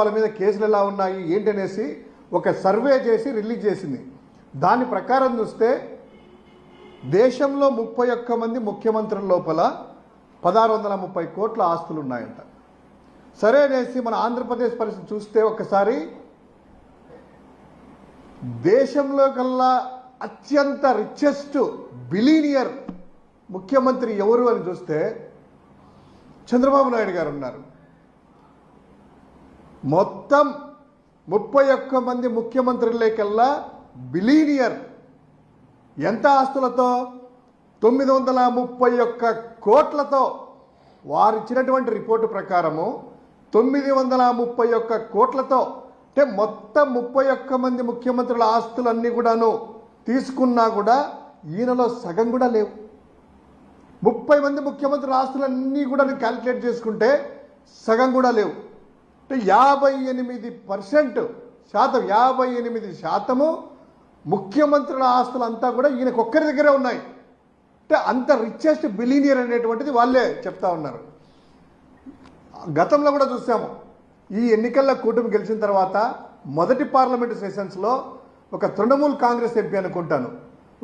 వాళ్ళ మీద కేసులు ఎలా ఉన్నాయి ఏంటనేసి ఒక సర్వే చేసి రిలీజ్ చేసింది. దాని ప్రకారం చూస్తే దేశంలో 31 మంది ముఖ్యమంత్రుల లోపల 1630 కోట్ల ఆస్తులు ఉన్నాయంట. సరే అనేసి మన ఆంధ్రప్రదేశ్ పరిస్థితి చూస్తే ఒకసారి దేశంలో కల్లా అత్యంత రిచెస్ట్ బిలీనియర్ ముఖ్యమంత్రి ఎవరు అని చూస్తే చంద్రబాబు నాయుడు గారు ఉన్నారు. మొత్తం 31 మంది ముఖ్యమంత్రులకల్లా బిలీనియర్ ఎంత ఆస్తులతో 931 కోట్లతో వారిచ్చినటువంటి రిపోర్టు ప్రకారము 931 కోట్లతో అంటే మొత్తం 31 మంది ముఖ్యమంత్రుల ఆస్తులన్నీ కూడాను తీసుకున్నా కూడా ఈయనలో సగం కూడా లేవు. 30 మంది ముఖ్యమంత్రుల ఆస్తులన్నీ కూడా క్యాలిక్యులేట్ చేసుకుంటే సగం కూడా లేవు. అంటే 58% ముఖ్యమంత్రుల ఆస్తులు అంతా కూడా ఈయనకు ఒక్కరి దగ్గరే ఉన్నాయి. అంటే అంత రిచెస్ట్ బిలీనియర్ అనేటువంటిది వాళ్ళే చెప్తా ఉన్నారు. గతంలో కూడా చూసాము, ఈ ఎన్నికల్లో కూటమి గెలిచిన తర్వాత మొదటి పార్లమెంటు సెషన్స్లో ఒక తృణమూల్ కాంగ్రెస్ ఎంపీ అనుకుంటాను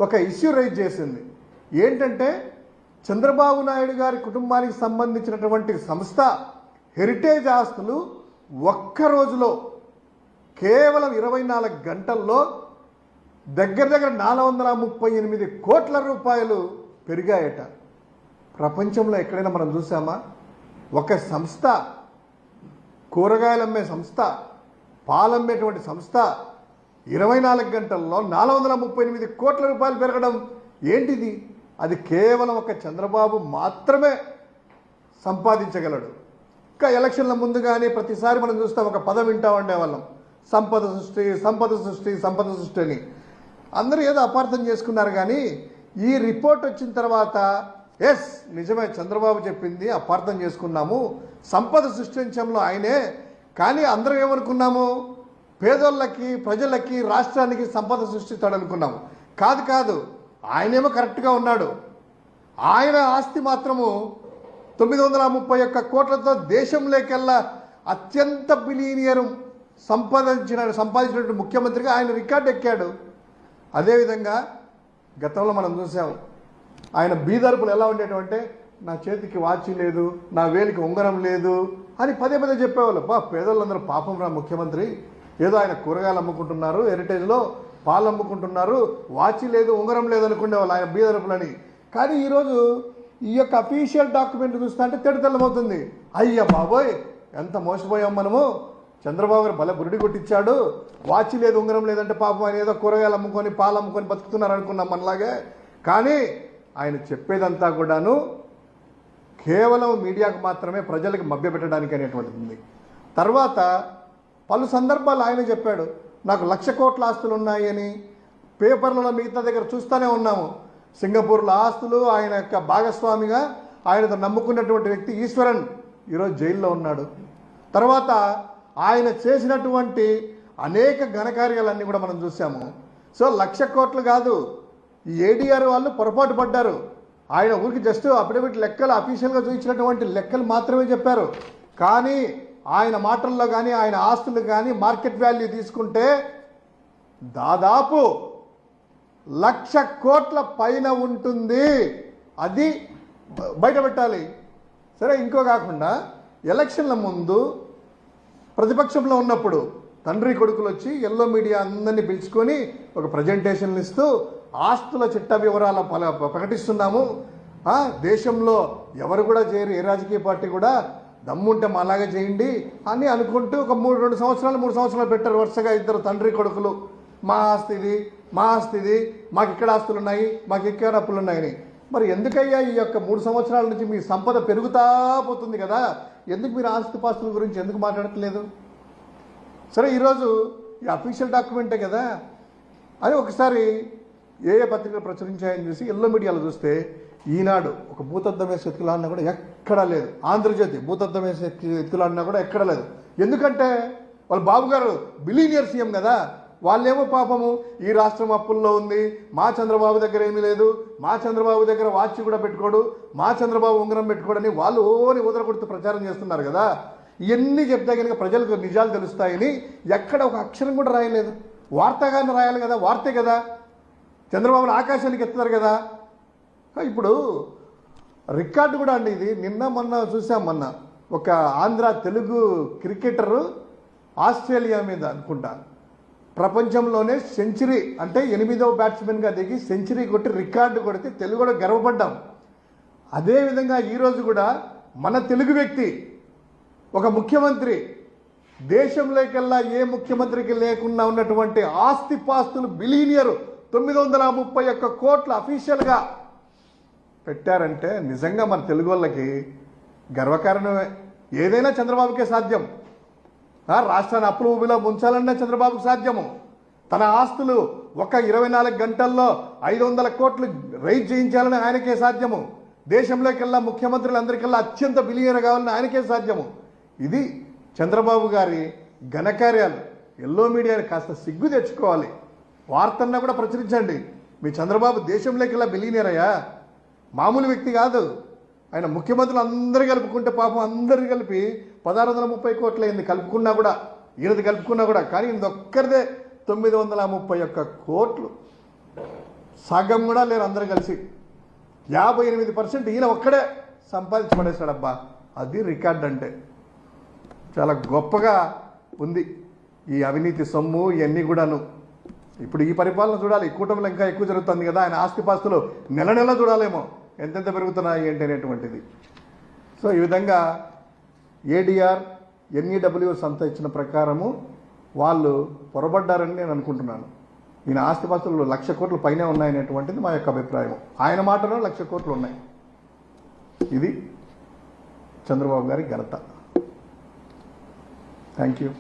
ఒక ఇష్యూ రైజ్ చేసింది. ఏంటంటే చంద్రబాబు నాయుడు గారి కుటుంబానికి సంబంధించినటువంటి సంస్థ హెరిటేజ్ ఆస్తులు ఒక్క రోజులో కేవలం 24 గంటల్లో దగ్గర 438 కోట్ల రూపాయలు పెరిగాయట. ప్రపంచంలో ఎక్కడైనా మనం చూసామా? ఒక సంస్థ, కూరగాయలు అమ్మే సంస్థ, పాలమ్మేటువంటి సంస్థ 24 గంటల్లో 438 కోట్ల రూపాయలు పెరగడం ఏంటిది? అది కేవలం ఒక చంద్రబాబు మాత్రమే సంపాదించగలడు. ఇంకా ఎలక్షన్ల ముందు కానీ ప్రతిసారి మనం చూస్తాం, ఒక పదం వింటా ఉండేవాళ్ళం, సంపద సృష్టి సంపద సృష్టి సంపద సృష్టి అని. అందరూ ఏదో అపార్థం చేసుకున్నారు. కానీ ఈ రిపోర్ట్ వచ్చిన తర్వాత ఎస్ నిజమే, చంద్రబాబు చెప్పింది అపార్థం చేసుకున్నాము, సంపద సృష్టించడంలో ఆయనే. కానీ అందరం ఏమనుకున్నాము, పేదోళ్ళకి ప్రజలకి రాష్ట్రానికి సంపద సృష్టిస్తాడు అనుకున్నాము. కాదు, ఆయనేమో కరెక్ట్గా ఉన్నాడు. ఆయన ఆస్తి మాత్రము 931 కోట్లతో దేశంలోకెల్లా అత్యంత బిలీనియర్ సంపాదించినటువంటి ముఖ్యమంత్రిగా ఆయన రికార్డు ఎక్కాడు. అదేవిధంగా గతంలో మనం చూసాము, ఆయన బీదర్పులు ఎలా ఉండేటంటే నా చేతికి వాచి లేదు, నా వేలికి ఉంగరం లేదు అని పదే చెప్పేవాళ్ళు. పేదోళ్ళందరూ పాపం రా ముఖ్యమంత్రి, ఏదో ఆయన కూరగాయలు అమ్ముకుంటున్నారు, హెరిటేజ్లో పాలు అమ్ముకుంటున్నారు, వాచి లేదు ఉంగరం లేదు అనుకునేవాళ్ళు ఆయన బీదర్పులని. కానీ ఈరోజు ఈ యొక్క అఫీషియల్ డాక్యుమెంట్ చూస్తా అంటే తెల్లమవుతుంది. అయ్య బాబోయ్ ఎంత మోసపోయాం మనము, చంద్రబాబు గారు భలే బురుడి కొట్టించాడు, వాచి లేదు ఉంగరం లేదంటే పాపం ఆయన ఏదో కూరగాయలు అమ్ముకొని పాలు అమ్ముకొని బతుకుతున్నారు అనుకున్నాం మనలాగే. కానీ ఆయన చెప్పేదంతా కూడాను కేవలం మీడియాకు మాత్రమే, ప్రజలకు మభ్యపెట్టడానికి అనేటువంటిది. తర్వాత పలు సందర్భాలు ఆయన చెప్పాడు, నాకు 1,00,000 కోట్ల ఆస్తులు ఉన్నాయని. పేపర్లలో మిగతా దగ్గర చూస్తూనే ఉన్నాము. సింగపూర్లో ఆస్తులు, ఆయన యొక్క భాగస్వామిగా ఆయనతో నమ్ముకున్నటువంటి వ్యక్తి ఈశ్వరన్ ఈరోజు జైల్లో ఉన్నాడు. తర్వాత ఆయన చేసినటువంటి అనేక ఘనకార్యాలన్నీ కూడా మనం చూసాము. సో 1,00,000 కోట్లు కాదు, ఈ ఏడీఆర్ వాళ్ళు పొరపాటు పడ్డారు. ఆయన ఊరికి జస్ట్ అఫిడవిట్ లెక్కలు అఫీషియల్గా చూపించినటువంటి లెక్కలు మాత్రమే చెప్పారు. కానీ ఆయన మాటల్లో కానీ ఆయన ఆస్తులు కానీ మార్కెట్ వాల్యూ తీసుకుంటే దాదాపు 1,00,000 కోట్ల పైన ఉంటుంది. అది బయట పెట్టాలి. సరే, ఇంకో కాకుండా ఎలక్షన్ల ముందు ప్రతిపక్షంలో ఉన్నప్పుడు తండ్రి కొడుకులు వచ్చి ఎల్లో మీడియా అందరినీ పిలుచుకొని ఒక ప్రజెంటేషన్లు ఇస్తూ ఆస్తుల చిట్ట వివరాలు ప్రకటిస్తున్నాము, దేశంలో ఎవరు కూడా చేయరు, ఏ రాజకీయ పార్టీ కూడా, దమ్ముంటే మాలాగా చేయండి అని అనుకుంటూ ఒక 3 సంవత్సరాలు పెట్టారు వరుసగా ఇద్దరు తండ్రి కొడుకులు. మా ఆస్తి ఇది, మా ఆస్తి ఇది, మాకు ఇక్కడ ఆస్తులు ఉన్నాయి, మాకు ఇక్కడ అప్పులు ఉన్నాయని. మరి ఎందుకయ్యా ఈ యొక్క 3 సంవత్సరాల నుంచి మీ సంపద పెరుగుతా పోతుంది కదా, ఎందుకు మీరు ఆస్తిపాస్తుల గురించి ఎందుకు మాట్లాడట్లేదు? సరే, ఈరోజు ఈ అఫీషియల్ డాక్యుమెంటే కదా అని ఒకసారి ఏ పత్రికలు ప్రచురించాయని చూసి ఎల్లో మీడియాలో చూస్తే ఈనాడు ఒక భూతద్దం వేసే ఎత్తుకులాడినా కూడా ఎక్కడా లేదు, ఆంధ్రజ్యోతి భూతద్దం వేసే ఎత్తుకులాడినా కూడా ఎక్కడ లేదు. ఎందుకంటే వాళ్ళ బాబు గారు బిలీనియర్ సీఎం కదా, వాళ్ళేమో పాపము ఈ రాష్ట్రం అప్పుల్లో ఉంది, మా చంద్రబాబు దగ్గర ఏమీ లేదు, మా చంద్రబాబు దగ్గర వాచ్ కూడా పెట్టుకోడు, మా చంద్రబాబు ఉంగరం పెట్టుకోడని వాళ్ళు ఓని ఊదర కొడుతూ ప్రచారం చేస్తున్నారు కదా. ఇవన్నీ చెప్తే కనుక ప్రజలకు నిజాలు తెలుస్తాయని ఎక్కడ ఒక అక్షరం కూడా రాయలేదు. వార్తగానే రాయాలి కదా, వార్తే కదా, చంద్రబాబును ఆకాశానికి ఎత్తుతారు కదా. ఇప్పుడు రికార్డు కూడా అండి ఇది. మొన్న చూసాం, మొన్న ఒక ఆంధ్ర తెలుగు క్రికెటరు ఆస్ట్రేలియా మీద అనుకుంటా ప్రపంచంలోనే సెంచరీ, అంటే 8వ బ్యాట్స్మెన్గా దిగి సెంచరీ కొట్టి రికార్డు కొడితే తెలుగు కూడా గర్వపడ్డాం. అదేవిధంగా ఈరోజు కూడా మన తెలుగు వ్యక్తి ఒక ముఖ్యమంత్రి, దేశంలోకెల్లా ఏ ముఖ్యమంత్రికి లేకుండా ఉన్నటువంటి ఆస్తిపాస్తులు బిలియనియర్ 931 కోట్ల అఫీషియల్గా పెట్టారంటే నిజంగా మన తెలుగు వాళ్ళకి గర్వకారణమే. ఏదైనా చంద్రబాబుకే సాధ్యం. రాష్ట్రాన్ని అప్పుల ఊబిలో ముంచాలన్నా చంద్రబాబుకు సాధ్యము. తన ఆస్తులు ఒక 24 గంటల్లో 500 కోట్లు రైజ్ చేయించాలని ఆయనకే సాధ్యము. దేశంలోకెల్లా ముఖ్యమంత్రులందరికల్లా అత్యంత బిలియనర్ కావాలని ఆయనకే సాధ్యము. ఇది చంద్రబాబు గారి ఘనకార్యాలు. ఎల్లో మీడియాని కాస్త సిగ్గు తెచ్చుకోవాలి. వార్తన్నా కూడా ప్రచురించండి. మీ చంద్రబాబు దేశంలోకెల్లా బిలియనర్ అయ్యా, మామూలు వ్యక్తి కాదు. ఆయన ముఖ్యమంత్రులు అందరూ కలుపుకుంటే పాపం అందరు కలిపి 1630 కోట్లు అయింది, కలుపుకున్నా కూడా, ఈయనది కలుపుకున్నా కూడా. కానీ ఇది ఒక్కరిదే 931 కోట్లు. సగం కూడా లేరు అందరూ కలిసి. 58% ఈయన ఒక్కడే సంపాదించి పడేశాడబ్బా. అది రికార్డ్ అంటే. చాలా గొప్పగా ఉంది ఈ అవినీతి సొమ్ము ఇవన్నీ కూడాను. ఇప్పుడు ఈ పరిపాలన చూడాలి. కూటమిలో ఇంకా ఎక్కువ జరుగుతుంది కదా. ఆయన ఆస్తిపాస్తులు నెల నెల చూడాలేమో ఎంతెంత పెరుగుతున్నాయి ఏంటి అనేటువంటిది. సో ఈ విధంగా ఏడీఆర్ ఎన్ఈడబ్ల్యూ సంస్థ ఇచ్చిన ప్రకారము వాళ్ళు పొరబడ్డారని నేను అనుకుంటున్నాను. ఈయన ఆస్తిపాస్తులు 1,00,000 కోట్ల పైనే ఉన్నాయనేటువంటిది మా యొక్క అభిప్రాయం. ఆయన మాటలో 1,00,000 కోట్లు ఉన్నాయి. ఇది చంద్రబాబు గారి ఘనత. Thank you.